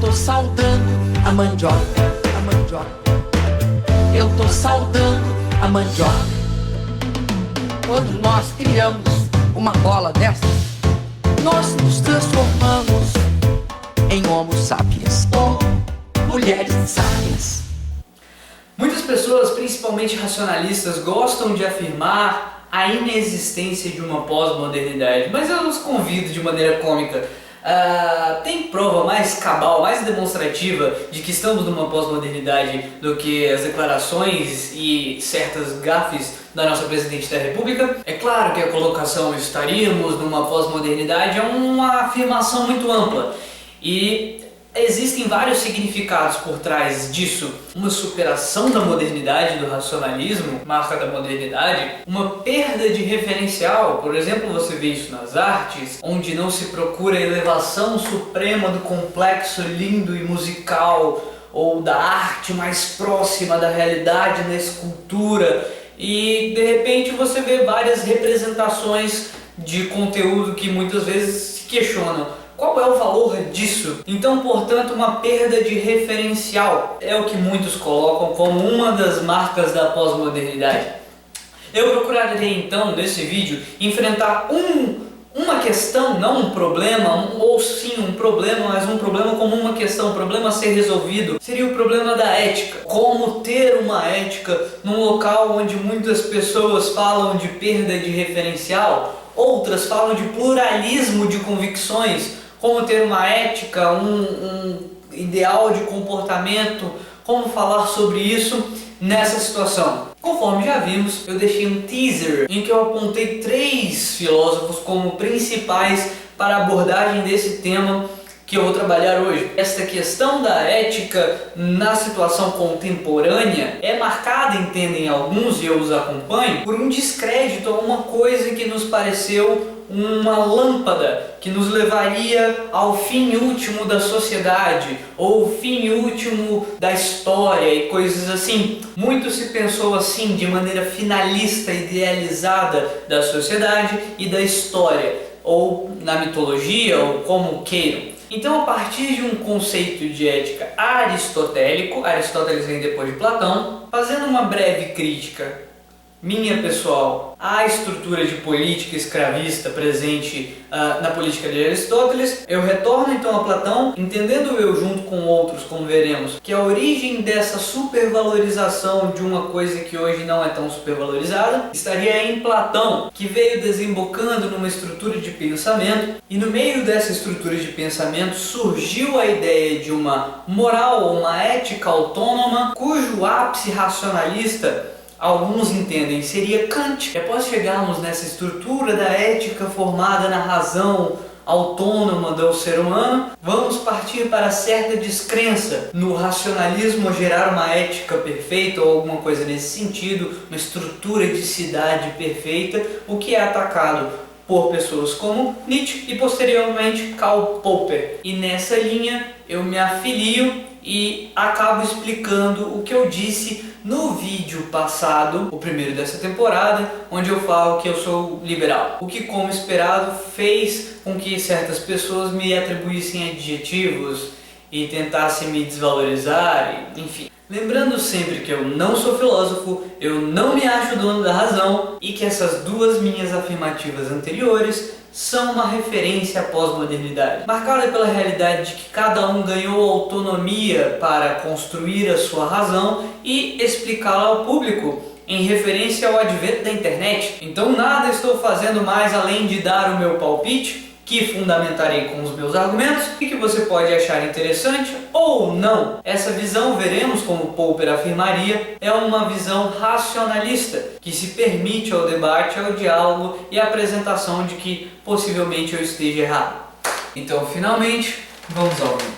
tô saudando a mandioca, a mandioca. Eu tô saudando a mandioca. Quando nós criamos uma bola dessas, nós nos transformamos em Homo sapiens, ou mulheres sábias. Muitas pessoas, principalmente racionalistas, gostam de afirmar a inexistência de uma pós-modernidade, mas eu os convido de maneira cômica. Tem prova mais cabal, mais demonstrativa de que estamos numa pós-modernidade do que as declarações e certas gafes da nossa Presidente da República? É claro que a colocação "estaríamos numa pós-modernidade" é uma afirmação muito ampla e existem vários significados por trás disso. Uma superação da modernidade, do racionalismo, marca da modernidade, uma perda de referencial. Por exemplo, você vê isso nas artes, onde não se procura a elevação suprema do complexo lindo e musical, ou da arte mais próxima da realidade na escultura, e de repente você vê várias representações de conteúdo que muitas vezes se questionam: qual é o valor disso? Então, portanto, uma perda de referencial é o que muitos colocam como uma das marcas da pós-modernidade. Eu procurarei então, nesse vídeo, enfrentar uma questão, não um problema, ou sim um problema, mas um problema como uma questão, um problema a ser resolvido. Seria o problema da ética. Como ter uma ética num local onde muitas pessoas falam de perda de referencial, outras falam de pluralismo de convicções. Como ter uma ética, um ideal de comportamento, como falar sobre isso nessa situação. Conforme já vimos, eu deixei um teaser em que eu apontei 3 filósofos como principais para a abordagem desse tema que eu vou trabalhar hoje. Esta questão da ética na situação contemporânea é marcada, entendem alguns, e eu os acompanho, por um descrédito a uma coisa que nos pareceu uma lâmpada que nos levaria ao fim último da sociedade, ou o fim último da história e coisas assim. Muito se pensou assim, de maneira finalista, idealizada da sociedade e da história, ou na mitologia, ou como queiram. Então, a partir de um conceito de ética aristotélico, Aristóteles vem depois de Platão, fazendo uma breve crítica minha pessoal à estrutura de política escravista presente na política de Aristóteles, eu retorno então a Platão, entendendo eu junto com outros, como veremos, que a origem dessa supervalorização de uma coisa que hoje não é tão supervalorizada estaria em Platão, que veio desembocando numa estrutura de pensamento, e no meio dessa estrutura de pensamento surgiu a ideia de uma moral ou uma ética autônoma, cujo ápice racionalista alguns entendem seria Kant. Após chegarmos nessa estrutura da ética formada na razão autônoma do ser humano, vamos partir para certa descrença no racionalismo gerar uma ética perfeita ou alguma coisa nesse sentido, uma estrutura de cidade perfeita, o que é atacado por pessoas como Nietzsche e posteriormente Karl Popper. E nessa linha eu me afilio e acabo explicando o que eu disse no vídeo passado, o primeiro dessa temporada, onde eu falo que eu sou liberal. O que, como esperado, fez com que certas pessoas me atribuíssem adjetivos e tentassem me desvalorizar, enfim. Lembrando sempre que eu não sou filósofo, eu não me acho dono da razão e que essas duas minhas afirmativas anteriores são uma referência à pós-modernidade, marcada pela realidade de que cada um ganhou autonomia para construir a sua razão e explicá-la ao público, em referência ao advento da internet. Então nada estou fazendo mais além de dar o meu palpite, que fundamentarei com os meus argumentos e que você pode achar interessante ou não. Essa visão, veremos como Popper afirmaria, é uma visão racionalista, que se permite ao debate, ao diálogo e à apresentação de que possivelmente eu esteja errado. Então, finalmente, vamos ao vídeo.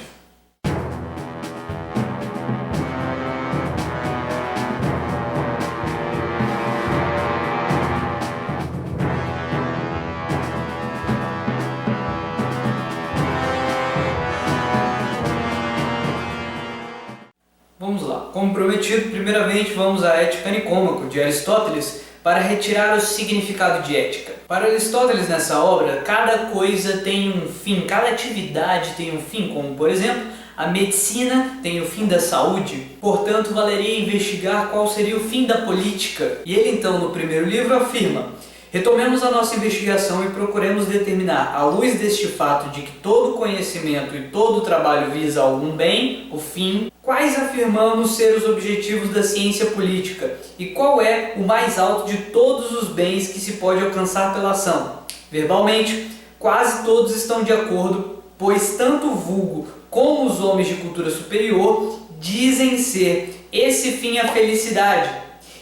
Vamos lá. Como prometido, primeiramente vamos à Ética Nicômaco, de Aristóteles, para retirar o significado de ética. Para Aristóteles, nessa obra, cada coisa tem um fim, cada atividade tem um fim, como por exemplo, A medicina tem o fim da saúde, portanto valeria investigar qual seria o fim da política. E ele então no primeiro livro afirma: retomemos a nossa investigação e procuremos determinar, à luz deste fato de que todo conhecimento e todo trabalho visa algum bem, o fim, quais afirmamos ser os objetivos da ciência política e qual é o mais alto de todos os bens que se pode alcançar pela ação. Verbalmente, quase todos estão de acordo, pois tanto o vulgo como os homens de cultura superior dizem ser esse fim a felicidade,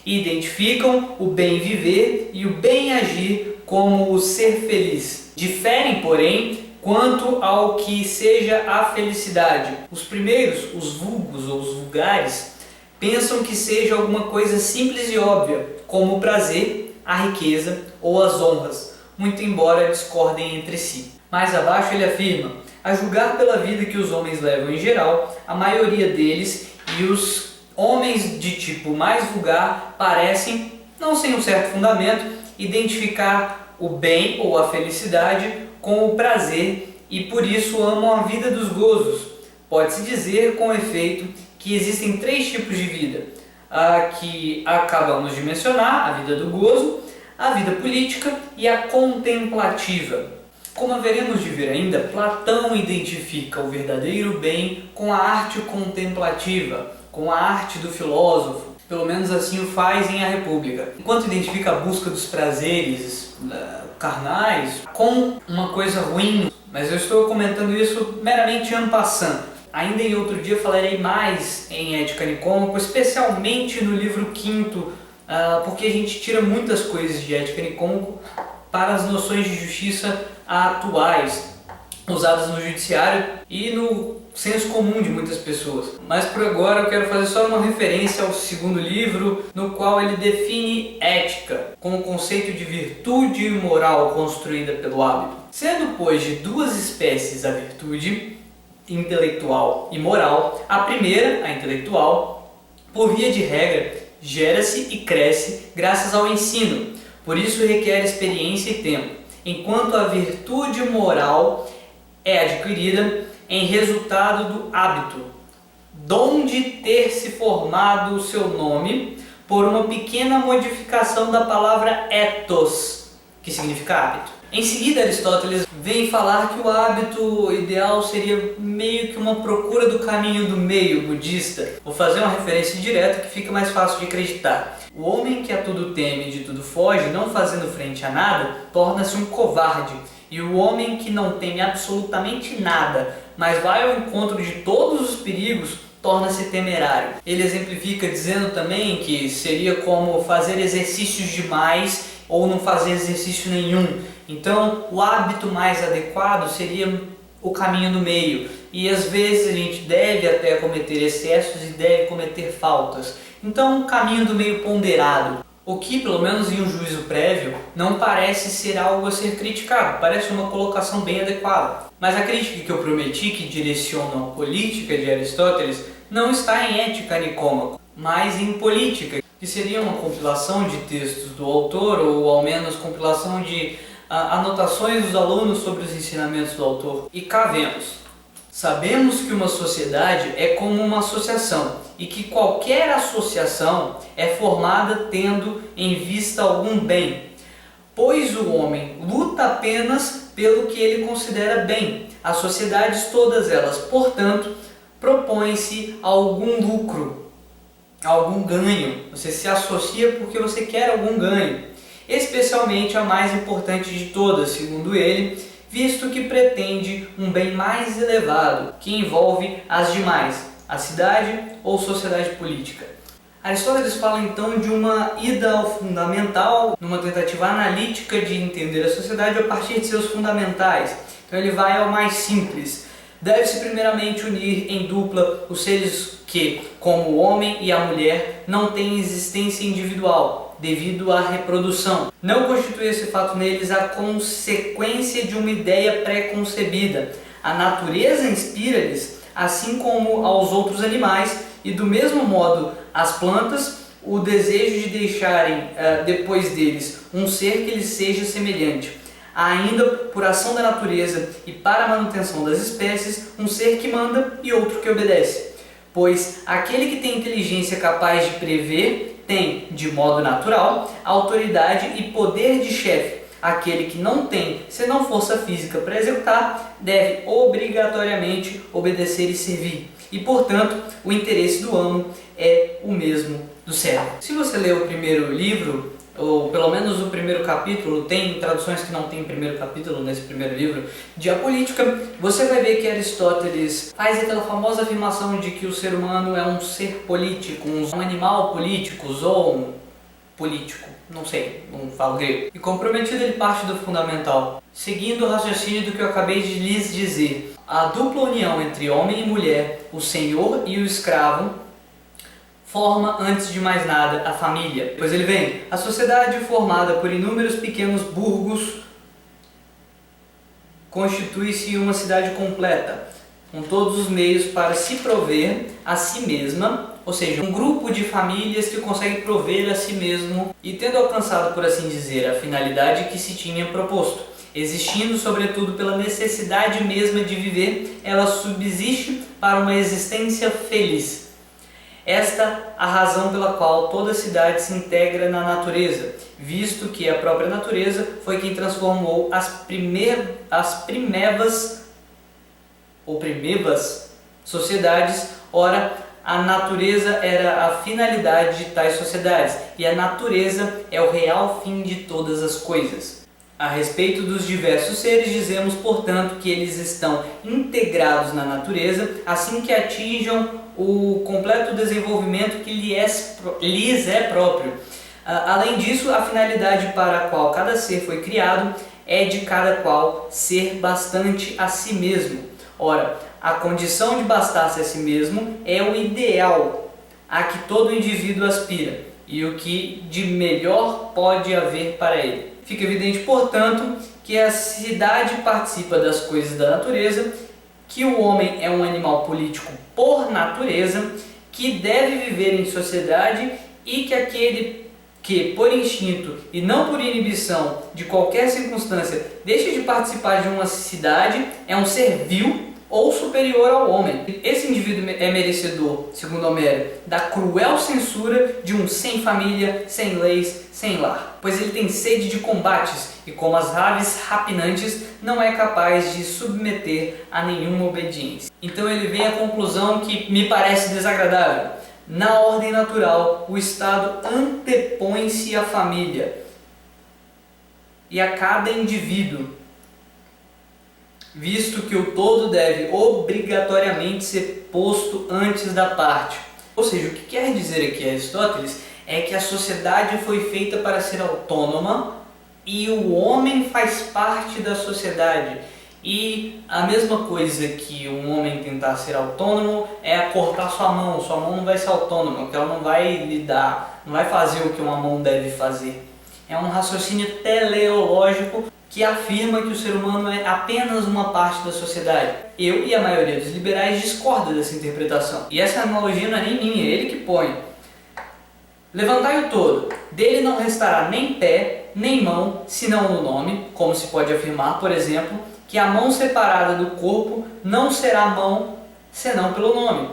e identificam o bem viver e o bem agir como o ser feliz. Diferem, porém, quanto ao que seja a felicidade. Os primeiros, os vulgos ou os vulgares, pensam que seja alguma coisa simples e óbvia, como o prazer, a riqueza ou as honras, muito embora discordem entre si. Mais abaixo ele afirma: a julgar pela vida que os homens levam em geral, a maioria deles e os homens de tipo mais vulgar parecem, não sem um certo fundamento, identificar o bem ou a felicidade com o prazer e por isso amam a vida dos gozos. Pode-se dizer com efeito que existem 3 tipos de vida: a que acabamos de mencionar, a vida do gozo, a vida política e a contemplativa. Como haveremos de ver ainda, Platão identifica o verdadeiro bem com a arte contemplativa, com a arte do filósofo. Pelo menos assim o faz em A República. Enquanto identifica a busca dos prazeres carnais com uma coisa ruim, mas eu estou comentando isso meramente en passant. Ainda em outro dia falarei mais em Ética Nicômaco, especialmente no livro 5º, porque a gente tira muitas coisas de Ética Nicômaco para as noções de justiça atuais, usadas no judiciário e no senso comum de muitas pessoas. Mas por agora eu quero fazer só uma referência ao 2º livro, no qual ele define ética como conceito de virtude moral construída pelo hábito. Sendo, pois, de 2 espécies a virtude, intelectual e moral, a primeira, a intelectual, por via de regra, gera-se e cresce graças ao ensino, por isso requer experiência e tempo, enquanto a virtude moral é adquirida em resultado do hábito, donde ter se formado o seu nome por uma pequena modificação da palavra ethos, que significa hábito. Em seguida, Aristóteles vem falar que o hábito ideal seria meio que uma procura do caminho do meio budista. Vou fazer uma referência direta que fica mais fácil de acreditar. O homem que a tudo teme e de tudo foge, não fazendo frente a nada, torna-se um covarde. E o homem que não teme absolutamente nada, mas vai ao encontro de todos os perigos, torna-se temerário. Ele exemplifica dizendo também que seria como fazer exercícios demais ou não fazer exercício nenhum. Então, o hábito mais adequado seria o caminho do meio. E às vezes a gente deve até cometer excessos e deve cometer faltas. Então, um caminho do meio ponderado. O que, pelo menos em um juízo prévio, não parece ser algo a ser criticado, parece uma colocação bem adequada. Mas a crítica que eu prometi, que direciona a política de Aristóteles, não está em Ética Nicômaco, mas em Política, que seria uma compilação de textos do autor, ou ao menos compilação de anotações dos alunos sobre os ensinamentos do autor. E cá vemos. Sabemos que uma sociedade é como uma associação e que qualquer associação é formada tendo em vista algum bem, pois o homem luta apenas pelo que ele considera bem. As sociedades, todas elas, portanto, propõem-se a algum lucro, a algum ganho. Você se associa porque você quer algum ganho, especialmente a mais importante de todas, segundo ele, visto que pretende um bem mais elevado, que envolve as demais, a cidade ou sociedade política. Aristóteles fala então de uma ida ao fundamental, numa tentativa analítica de entender a sociedade a partir de seus fundamentais. Então ele vai ao mais simples. Deve-se primeiramente unir em dupla os seres que, como o homem e a mulher, não têm existência individual, devido à reprodução. Não constitui esse fato neles a consequência de uma ideia pré-concebida. A natureza inspira-lhes, assim como aos outros animais, e do mesmo modo as plantas, o desejo de deixarem depois deles um ser que lhes seja semelhante. Há ainda, por ação da natureza e para a manutenção das espécies, um ser que manda e outro que obedece. Pois aquele que tem inteligência capaz de prever tem, de modo natural, autoridade e poder de chefe. Aquele que não tem, senão força física para executar, deve obrigatoriamente obedecer e servir. E, portanto, o interesse do amo é o mesmo do servo. Se você ler o primeiro livro, ou pelo menos o primeiro capítulo, tem traduções que não tem primeiro capítulo nesse primeiro livro, de A Política, você vai ver que Aristóteles faz aquela famosa afirmação de que o ser humano é um ser político, um animal político, ou um político, não sei, não falo grego. E comprometido ele parte do fundamental, seguindo o raciocínio do que eu acabei de lhes dizer. A dupla união entre homem e mulher, o senhor e o escravo, forma, antes de mais nada, a família. Pois ele vem, a sociedade formada por inúmeros pequenos burgos constitui-se uma cidade completa, com todos os meios para se prover a si mesma, ou seja, um grupo de famílias que consegue prover a si mesmo e tendo alcançado, por assim dizer, a finalidade que se tinha proposto. Existindo, sobretudo, pela necessidade mesma de viver, ela subsiste para uma existência feliz. Esta a razão pela qual toda cidade se integra na natureza, visto que a própria natureza foi quem transformou as primevas sociedades. Ora, a natureza era a finalidade de tais sociedades, e a natureza é o real fim de todas as coisas. A respeito dos diversos seres, dizemos, portanto, que eles estão integrados na natureza, assim que atinjam o completo desenvolvimento que lhes é próprio. Além disso, a finalidade para a qual cada ser foi criado é de cada qual ser bastante a si mesmo. Ora, a condição de bastar-se a si mesmo é o ideal a que todo indivíduo aspira e o que de melhor pode haver para ele. Fica evidente, portanto, que a cidade participa das coisas da natureza, que o homem é um animal político por natureza, que deve viver em sociedade e que aquele que, por instinto e não por inibição de qualquer circunstância, deixa de participar de uma cidade é um ser vil ou superior ao homem. Esse indivíduo é merecedor, segundo Homero, da cruel censura de um sem família, sem leis, sem lar, pois ele tem sede de combates e, como as aves rapinantes, não é capaz de submeter a nenhuma obediência. Então ele vem à conclusão que me parece desagradável. Na ordem natural, o Estado antepõe-se à família e a cada indivíduo, visto que o todo deve obrigatoriamente ser posto antes da parte. Ou seja, o que quer dizer aqui Aristóteles é que a sociedade foi feita para ser autônoma e o homem faz parte da sociedade. E a mesma coisa que um homem tentar ser autônomo é cortar sua mão não vai ser autônoma, porque ela não vai lidar, não vai fazer o que uma mão deve fazer. É um raciocínio teleológico que afirma que o ser humano é apenas uma parte da sociedade. Eu e a maioria dos liberais discordam dessa interpretação. E essa analogia não é nem minha, é ele que põe. Levantai o todo, dele não restará nem pé, nem mão, senão no nome, como se pode afirmar, por exemplo, que a mão separada do corpo não será mão, senão pelo nome.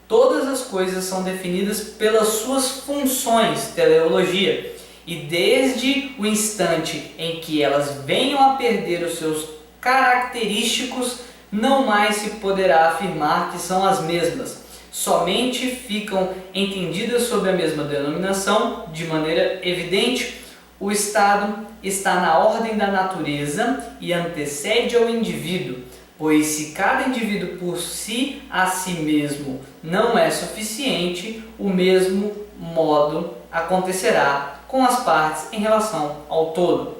Todas as coisas são definidas pelas suas funções, teleologia, e desde o instante em que elas venham a perder os seus característicos, não mais se poderá afirmar que são as mesmas. Somente ficam entendidas sob a mesma denominação, de maneira evidente. O Estado está na ordem da natureza e antecede ao indivíduo, pois se cada indivíduo por si a si mesmo não é suficiente, o mesmo modo acontecerá com as partes em relação ao todo.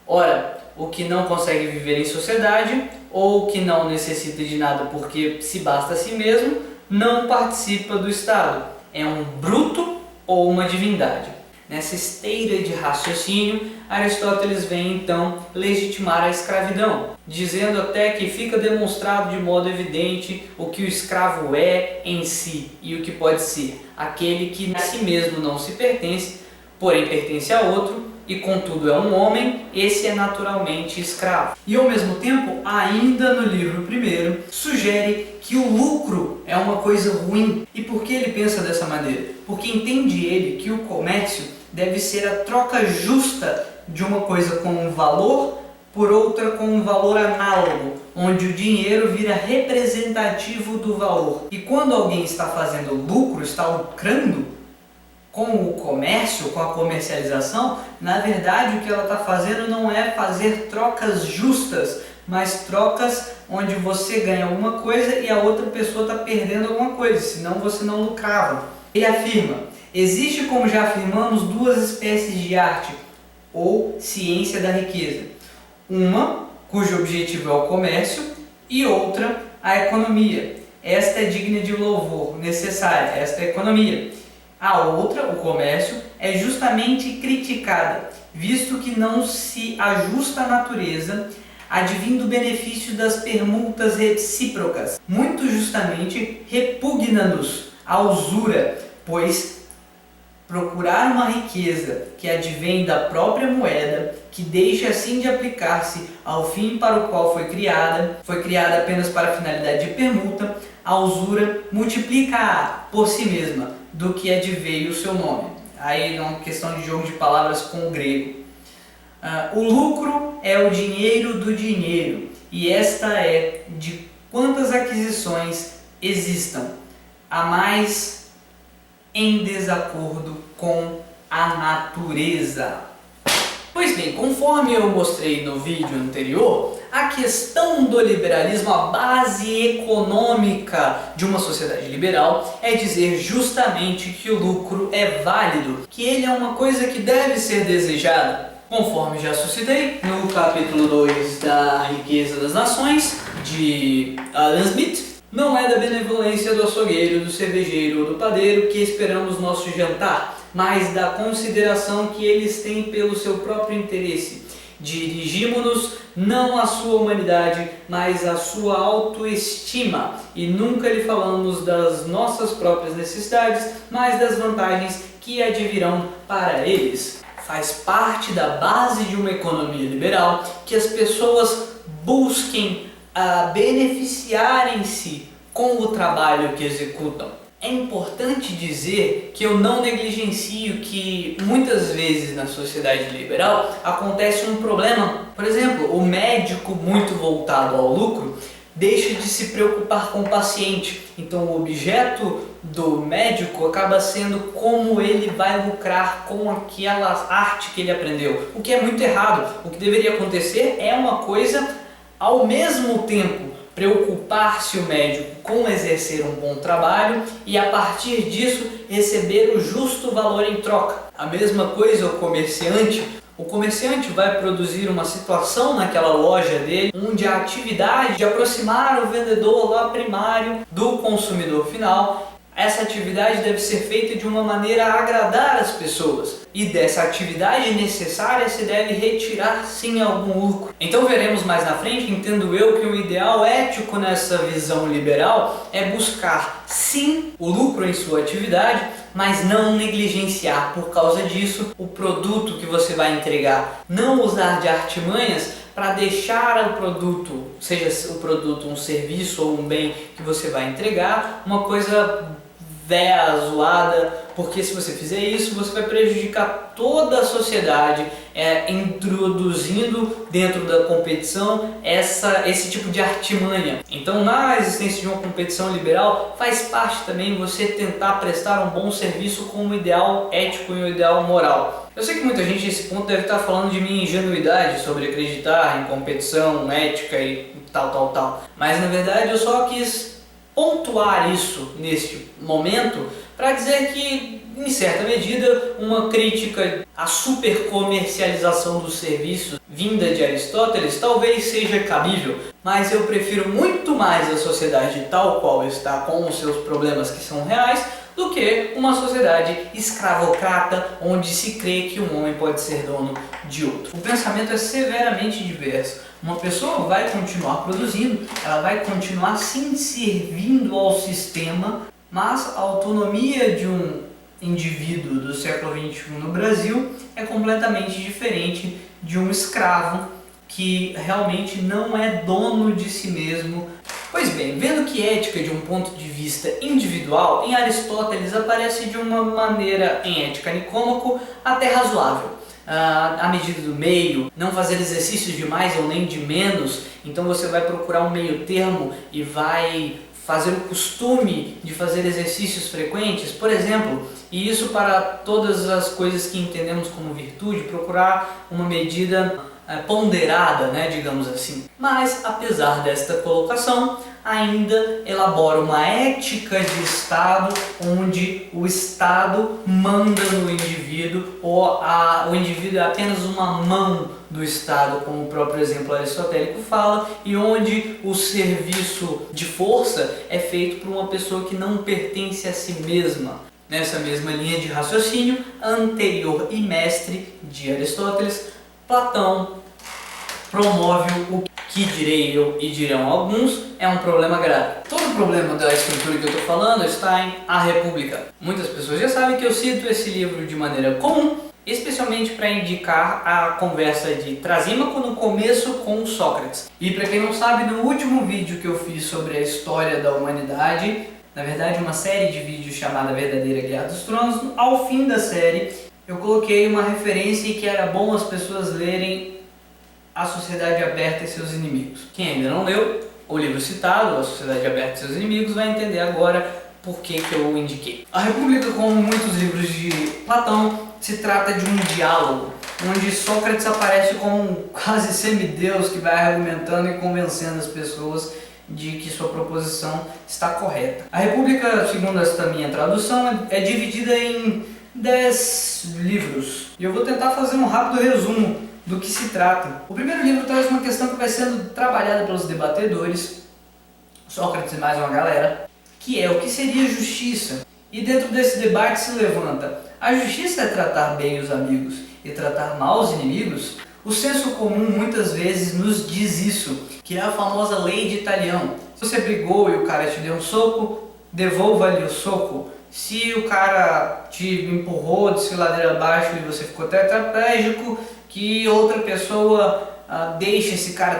Ora, o que não consegue viver em sociedade, ou que não necessita de nada porque se basta a si mesmo, não participa do Estado. É um bruto ou uma divindade. Nessa esteira de raciocínio, Aristóteles vem então legitimar a escravidão, dizendo até que fica demonstrado de modo evidente o que o escravo é em si e o que pode ser aquele que a si mesmo não se pertence, porém pertence a outro, e contudo é um homem, esse é naturalmente escravo. E ao mesmo tempo, ainda no livro primeiro, sugere que o lucro é uma coisa ruim. E por que ele pensa dessa maneira? Porque entende ele que o comércio deve ser a troca justa de uma coisa com um valor por outra com um valor análogo, onde o dinheiro vira representativo do valor. E quando alguém está fazendo lucro, está lucrando com o comércio, com a comercialização, na verdade o que ela está fazendo não é fazer trocas justas, mas trocas onde você ganha alguma coisa e a outra pessoa está perdendo alguma coisa, senão você não lucrava. Ele afirma: existe, como já afirmamos, duas espécies de arte ou ciência da riqueza. Uma, cujo objetivo é o comércio, e outra, a economia. Esta é digna de louvor, necessária, esta é a economia. A outra, o comércio, é justamente criticada, visto que não se ajusta à natureza, advindo o benefício das permutas recíprocas. Muito justamente repugna-nos a usura, pois procurar uma riqueza que advém da própria moeda, que deixa assim de aplicar-se ao fim para o qual foi criada apenas para a finalidade de permuta, a usura multiplica-a por si mesma, do que adveio o seu nome. Aí é uma questão de jogo de palavras com o grego. O lucro é o dinheiro do dinheiro, e esta é de quantas aquisições existam, a mais em desacordo com a natureza. Pois bem, conforme eu mostrei no vídeo anterior, a questão do liberalismo, a base econômica de uma sociedade liberal é dizer justamente que o lucro é válido, que ele é uma coisa que deve ser desejada. Conforme já suscitei no capítulo 2 da Riqueza das Nações, de Adam Smith, não é da benevolência do açougueiro, do cervejeiro ou do padeiro que esperamos nosso jantar, mas da consideração que eles têm pelo seu próprio interesse. Dirigimo-nos não à sua humanidade, mas à sua autoestima, e nunca lhe falamos das nossas próprias necessidades, mas das vantagens que advirão para eles. Faz parte da base de uma economia liberal que as pessoas busquem beneficiarem-se com o trabalho que executam. É importante dizer que eu não negligencio que muitas vezes na sociedade liberal acontece um problema. Por exemplo, o médico muito voltado ao lucro deixa de se preocupar com o paciente. Então o objeto do médico acaba sendo como ele vai lucrar com aquela arte que ele aprendeu, o que é muito errado. O que deveria acontecer é uma coisa ao mesmo tempo preocupar-se o médico com exercer um bom trabalho e a partir disso receber o justo valor em troca. A mesma coisa o comerciante vai produzir uma situação naquela loja dele onde a atividade de aproximar o vendedor lá primário do consumidor final, essa atividade deve ser feita de uma maneira a agradar as pessoas. E dessa atividade necessária se deve retirar sim algum lucro. Então veremos mais na frente, entendo eu, que o ideal ético nessa visão liberal é buscar sim o lucro em sua atividade, mas não negligenciar por causa disso o produto que você vai entregar. Não usar de artimanhas para deixar o produto, seja o produto um serviço ou um bem que você vai entregar, uma coisa véia, zoada, porque se você fizer isso, você vai prejudicar toda a sociedade, introduzindo dentro da competição esse tipo de artimanha. Então, na existência de uma competição liberal, faz parte também você tentar prestar um bom serviço com um ideal ético e um ideal moral. Eu sei que muita gente nesse ponto deve estar falando de minha ingenuidade sobre acreditar em competição, ética e tal, mas na verdade eu só quis pontuar isso neste momento para dizer que, em certa medida, uma crítica à supercomercialização dos serviços vinda de Aristóteles talvez seja cabível, mas eu prefiro muito mais a sociedade tal qual está, com os seus problemas que são reais, do que uma sociedade escravocrata onde se crê que um homem pode ser dono de outro. O pensamento é severamente diverso. Uma pessoa vai continuar produzindo, ela vai continuar sim servindo ao sistema, mas a autonomia de um indivíduo do século XXI no Brasil é completamente diferente de um escravo que realmente não é dono de si mesmo. Pois bem, vendo que ética de um ponto de vista individual, em Aristóteles aparece de uma maneira, em Ética Nicômaco, até razoável. A medida do meio, não fazer exercícios de mais ou nem de menos, então você vai procurar um meio termo e vai fazer o costume de fazer exercícios frequentes, por exemplo, e isso para todas as coisas que entendemos como virtude, procurar uma medida ponderada, né, digamos assim. Mas, apesar desta colocação, ainda elabora uma ética de Estado, onde o Estado manda no indivíduo, ou o indivíduo é apenas uma mão do Estado, como o próprio exemplo aristotélico fala, e onde o serviço de força é feito por uma pessoa que não pertence a si mesma. Nessa mesma linha de raciocínio, anterior e mestre de Aristóteles, Platão promove o que direi eu e dirão alguns é um problema grave. Todo o problema da estrutura que eu estou falando está em A República. Muitas pessoas já sabem que eu cito esse livro de maneira comum, especialmente para indicar a conversa de Trasímaco no começo com Sócrates. E para quem não sabe, no último vídeo que eu fiz sobre a história da humanidade, na verdade uma série de vídeos chamada Verdadeira Guerra dos Tronos, ao fim da série eu coloquei uma referência que era bom as pessoas lerem A Sociedade Aberta e Seus Inimigos. Quem ainda não leu o livro citado, A Sociedade Aberta e Seus Inimigos, vai entender agora por que eu o indiquei. A República, como muitos livros de Platão, se trata de um diálogo, onde Sócrates aparece como um quase semideus que vai argumentando e convencendo as pessoas de que sua proposição está correta. A República, segundo esta minha tradução, é dividida em 10 livros. E eu vou tentar fazer um rápido resumo do que se trata. O primeiro livro traz uma questão que vai sendo trabalhada pelos debatedores, Sócrates e mais uma galera, que é o que seria justiça. E dentro desse debate se levanta: a justiça é tratar bem os amigos e tratar mal os inimigos? O senso comum muitas vezes nos diz isso, que é a famosa lei de Italião. Se você brigou e o cara te deu um soco, devolva-lhe o soco. Se o cara te empurrou de ladeira abaixo e você ficou tetraplégico, que outra pessoa deixe esse cara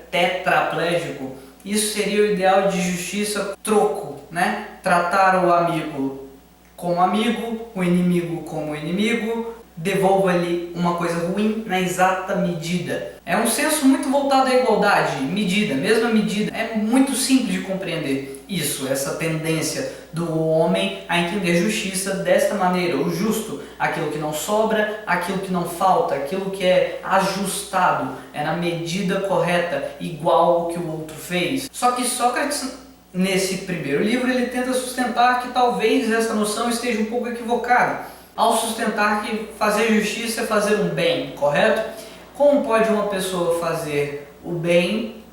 tetraplégico. Isso seria o ideal de justiça troco, né? Tratar o amigo como amigo, o inimigo como inimigo, devolva-lhe uma coisa ruim na exata medida. É um senso muito voltado à igualdade, medida, mesma medida. É muito simples de compreender isso, essa tendência do homem a entender justiça desta maneira, o justo, aquilo que não sobra, aquilo que não falta, aquilo que é ajustado, é na medida correta, igual ao que o outro fez. Só que Sócrates, nesse primeiro livro, ele tenta sustentar que talvez essa noção esteja um pouco equivocada, ao sustentar que fazer justiça é fazer um bem, correto? Como pode uma pessoa fazer o bem,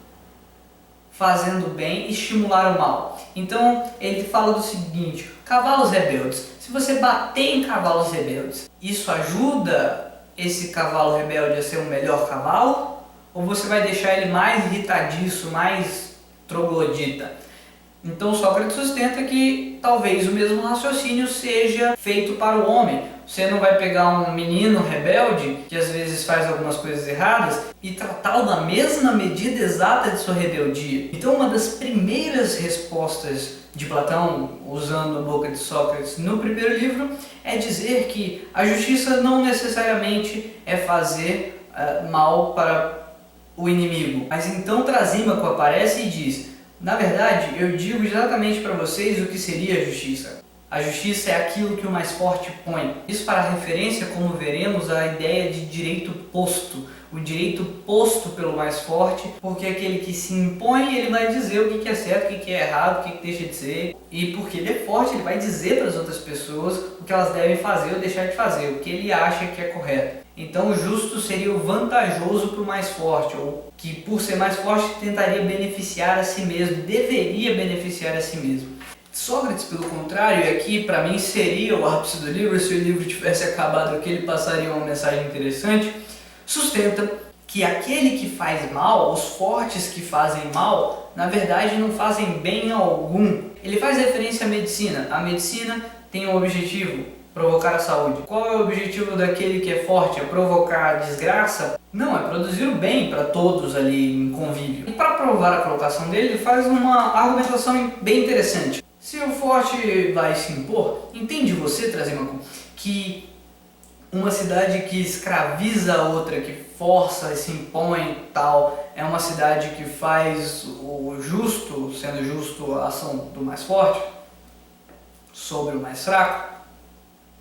fazendo o bem, estimular o mal? Então ele fala do seguinte: cavalos rebeldes. Se você bater em cavalos rebeldes, isso ajuda esse cavalo rebelde a ser um melhor cavalo? Ou você vai deixar ele mais irritadiço, mais troglodita? Então Sócrates sustenta que talvez o mesmo raciocínio seja feito para o homem. Você não vai pegar um menino rebelde, que às vezes faz algumas coisas erradas, e tratá-lo na mesma medida exata de sua rebeldia. Então uma das primeiras respostas de Platão, usando a boca de Sócrates no primeiro livro, é dizer que a justiça não necessariamente é fazer mal para o inimigo. Mas então Trasímaco aparece e diz: na verdade, eu digo exatamente para vocês o que seria a justiça. A justiça é aquilo que o mais forte põe. Isso para referência, como veremos, à ideia de direito posto. O direito posto pelo mais forte, porque aquele que se impõe, ele vai dizer o que é certo, o que é errado, o que deixa de ser. E porque ele é forte, ele vai dizer para as outras pessoas o que elas devem fazer ou deixar de fazer, o que ele acha que é correto. Então o justo seria o vantajoso para o mais forte, ou que por ser mais forte tentaria beneficiar a si mesmo, deveria beneficiar a si mesmo. Sócrates, pelo contrário, e aqui para mim seria o ápice do livro, se o livro tivesse acabado aqui ele passaria uma mensagem interessante, sustenta que aquele que faz mal, os fortes que fazem mal, na verdade não fazem bem algum. Ele faz referência à medicina. A medicina tem o objetivo Provocar a saúde. Qual é o objetivo daquele que é forte? É provocar a desgraça? Não, é produzir o bem para todos ali em convívio. E para provar a colocação dele, ele faz uma argumentação bem interessante. Se o forte vai se impor, entende você, Trasímaco, que uma cidade que escraviza a outra, que força, se impõe e tal, é uma cidade que faz o justo, sendo justo a ação do mais forte, sobre o mais fraco?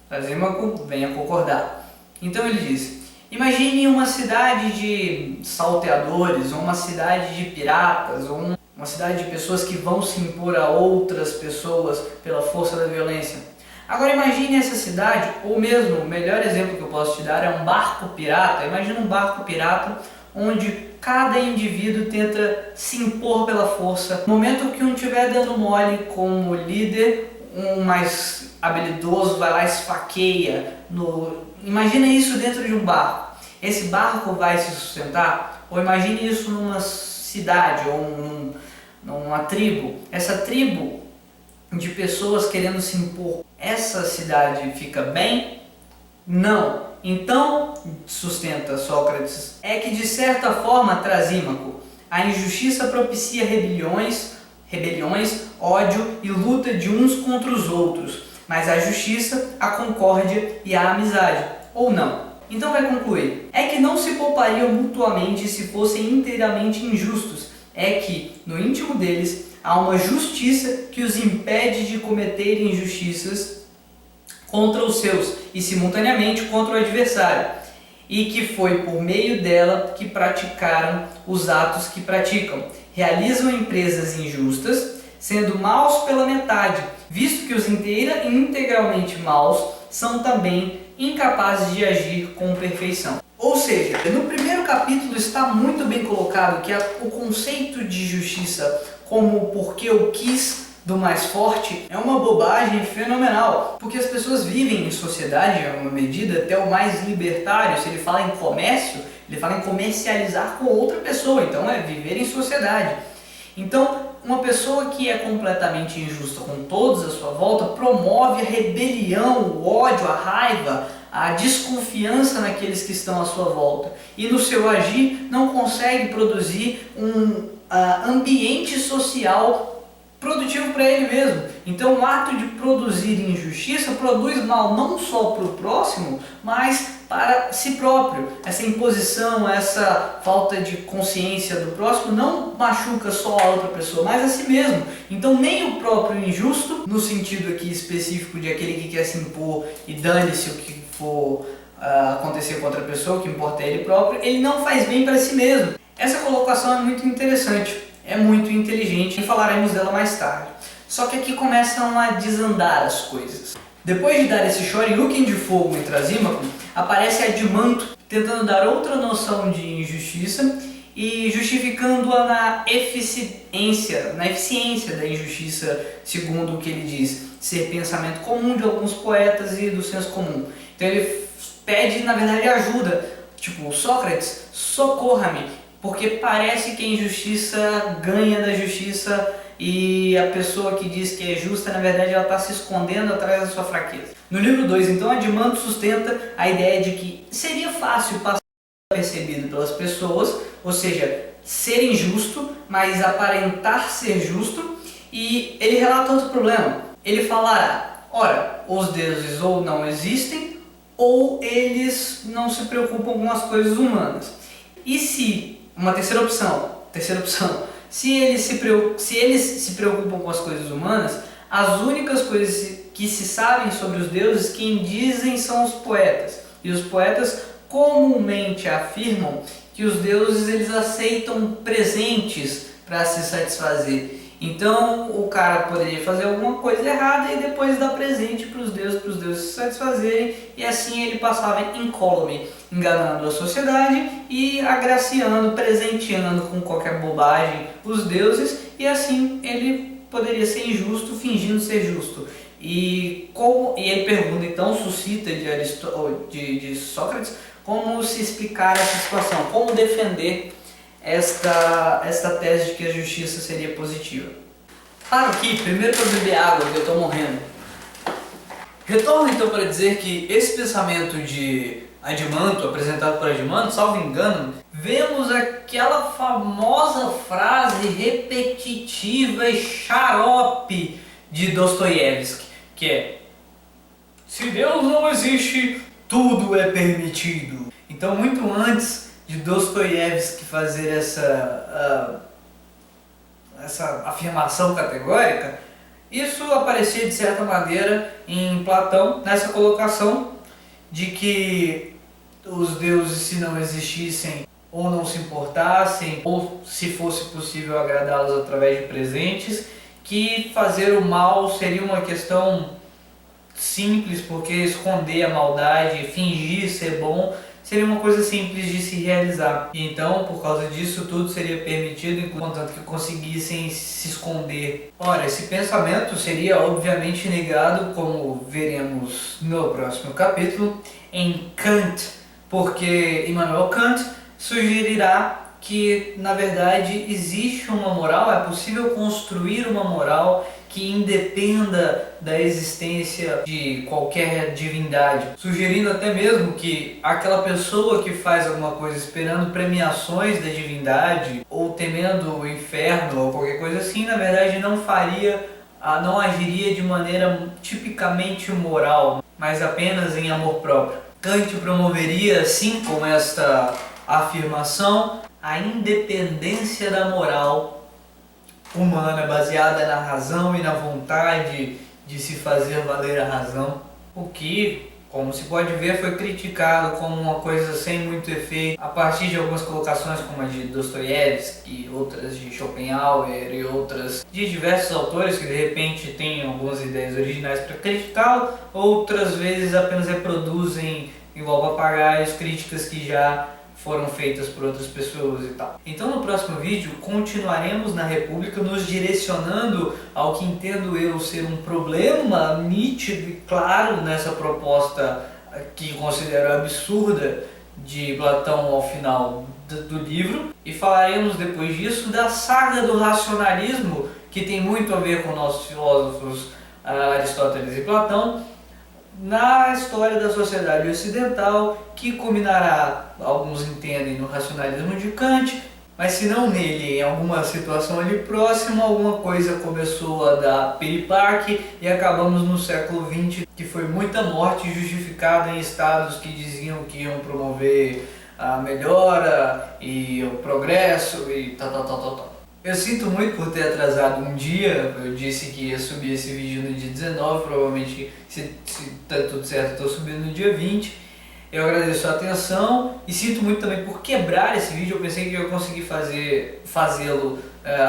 Trasímaco venha concordar. Então ele diz: imagine uma cidade de salteadores, ou uma cidade de piratas, ou uma cidade de pessoas que vão se impor a outras pessoas pela força da violência. Agora imagine essa cidade, ou mesmo, o melhor exemplo que eu posso te dar é um barco pirata. Imagina um barco pirata onde cada indivíduo tenta se impor pela força. No momento que um estiver dando mole como líder, um mais habilidoso vai lá e esfaqueia. Imagina isso dentro de um barco. Esse barco vai se sustentar? Ou imagine isso numa cidade ou numa tribo. Essa tribo de pessoas querendo se impor, essa cidade fica bem? Não. Então, sustenta Sócrates, é que de certa forma, Trasímaco, a injustiça propicia rebeliões, ódio e luta de uns contra os outros, mas a justiça, a concórdia e a amizade, ou não. Então vai concluir, é que não se poupariam mutuamente se fossem inteiramente injustos, é que, no íntimo deles, há uma justiça que os impede de cometer injustiças contra os seus e simultaneamente contra o adversário, e que foi por meio dela que praticaram os atos que praticam. Realizam empresas injustas, sendo maus pela metade, visto que os inteira e integralmente maus são também incapazes de agir com perfeição. Ou seja, no primeiro capítulo está muito bem colocado que o conceito de justiça como porque eu quis do mais forte é uma bobagem fenomenal, porque as pessoas vivem em sociedade, em uma medida até o mais libertário. Se ele fala em comércio, ele fala em comercializar com outra pessoa, então é viver em sociedade. Então, uma pessoa que é completamente injusta com todos à sua volta promove a rebelião, o ódio, a raiva, a desconfiança naqueles que estão à sua volta, e no seu agir não consegue produzir um ambiente social produtivo para ele mesmo. Então o ato de produzir injustiça produz mal não só para o próximo, mas para si próprio. Essa imposição, essa falta de consciência do próximo não machuca só a outra pessoa, mas a si mesmo. Então nem o próprio injusto, no sentido aqui específico de aquele que quer se impor e dane-se o que for acontecer com outra pessoa, o que importa é ele próprio, ele não faz bem para si mesmo. Essa colocação é muito interessante, é muito inteligente e falaremos dela mais tarde. Só que aqui começam a desandar as coisas. Depois de dar esse shoryuken de fogo em Trasímaco, aparece Adimanto tentando dar outra noção de injustiça e justificando-a na eficiência da injustiça, segundo o que ele diz, ser pensamento comum de alguns poetas e do senso comum. Então ele pede, na verdade, ajuda, tipo, Sócrates, socorra-me, porque parece que a injustiça ganha da justiça e a pessoa que diz que é justa, na verdade, ela está se escondendo atrás da sua fraqueza. No livro 2, então, Adimanto sustenta a ideia de que seria fácil passar percebido pelas pessoas, ou seja, ser injusto, mas aparentar ser justo, e ele relata outro problema. Ele falará, ora, os deuses ou não existem, ou eles não se preocupam com as coisas humanas. E se, uma terceira opção, se eles se preocupam com as coisas humanas, as únicas coisas que se sabem sobre os deuses, quem dizem são os poetas. E os poetas comumente afirmam que os deuses eles aceitam presentes para se satisfazer. Então o cara poderia fazer alguma coisa errada e depois dar presente para os deuses se satisfazerem, e assim ele passava incólume, enganando a sociedade e agraciando, presenteando com qualquer bobagem os deuses, e assim ele poderia ser injusto fingindo ser justo. E ele pergunta, então suscita de Sócrates como se explicar essa situação, como defender esta tese de que a justiça seria positiva. Paro aqui, primeiro para beber água, que eu estou morrendo. Retorno então para dizer que esse pensamento de Adimanto, apresentado por Adimanto, salvo engano, vemos aquela famosa frase repetitiva e xarope de Dostoiévski, que é: se Deus não existe, tudo é permitido. Então, muito antes de Dostoiévski fazer essa afirmação categórica, isso aparecia de certa maneira em Platão, nessa colocação de que os deuses, se não existissem ou não se importassem, ou se fosse possível agradá-los através de presentes, que fazer o mal seria uma questão simples, porque esconder a maldade, fingir ser bom, seria uma coisa simples de se realizar. E então, por causa disso, tudo seria permitido, contanto que conseguissem se esconder. Ora, esse pensamento seria obviamente negado, como veremos no próximo capítulo, em Kant, porque Immanuel Kant sugerirá que, na verdade, existe uma moral, é possível construir uma moral que independa da existência de qualquer divindade, sugerindo até mesmo que aquela pessoa que faz alguma coisa esperando premiações da divindade ou temendo o inferno ou qualquer coisa assim, na verdade não agiria de maneira tipicamente moral, mas apenas em amor próprio. Kant promoveria, assim, com esta afirmação, a independência da moral humana, baseada na razão e na vontade de se fazer valer a razão, o que, como se pode ver, foi criticado como uma coisa sem muito efeito a partir de algumas colocações como a de Dostoiévski, outras de Schopenhauer e outras de diversos autores que de repente têm algumas ideias originais para criticá-lo, outras vezes apenas reproduzem igual papagaios críticas que já foram feitas por outras pessoas e tal. Então no próximo vídeo continuaremos na República nos direcionando ao que entendo eu ser um problema nítido e claro nessa proposta que considero absurda de Platão ao final do livro, e falaremos depois disso da saga do racionalismo, que tem muito a ver com nossos filósofos Aristóteles e Platão, na história da sociedade ocidental, que culminará, alguns entendem, no racionalismo de Kant, mas se não nele, em alguma situação ali próxima, alguma coisa começou a dar piripaque e acabamos no século XX, que foi muita morte justificada em estados que diziam que iam promover a melhora e o progresso e tal. Eu sinto muito por ter atrasado um dia. Eu disse que ia subir esse vídeo no dia 19, provavelmente, se tá tudo certo, estou subindo no dia 20. Eu agradeço a atenção e sinto muito também por quebrar esse vídeo. Eu pensei que eu ia conseguir fazê-lo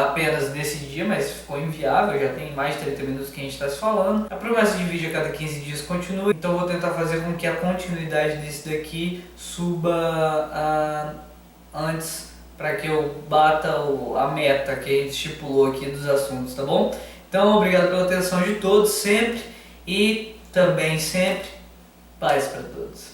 apenas nesse dia, mas ficou inviável, já tem mais de 30 minutos que a gente está se falando. A promessa de vídeo a cada 15 dias continua, então vou tentar fazer com que a continuidade desse daqui suba antes, para que eu bata a meta que a gente estipulou aqui dos assuntos, tá bom? Então, obrigado pela atenção de todos, sempre, e também sempre, paz para todos.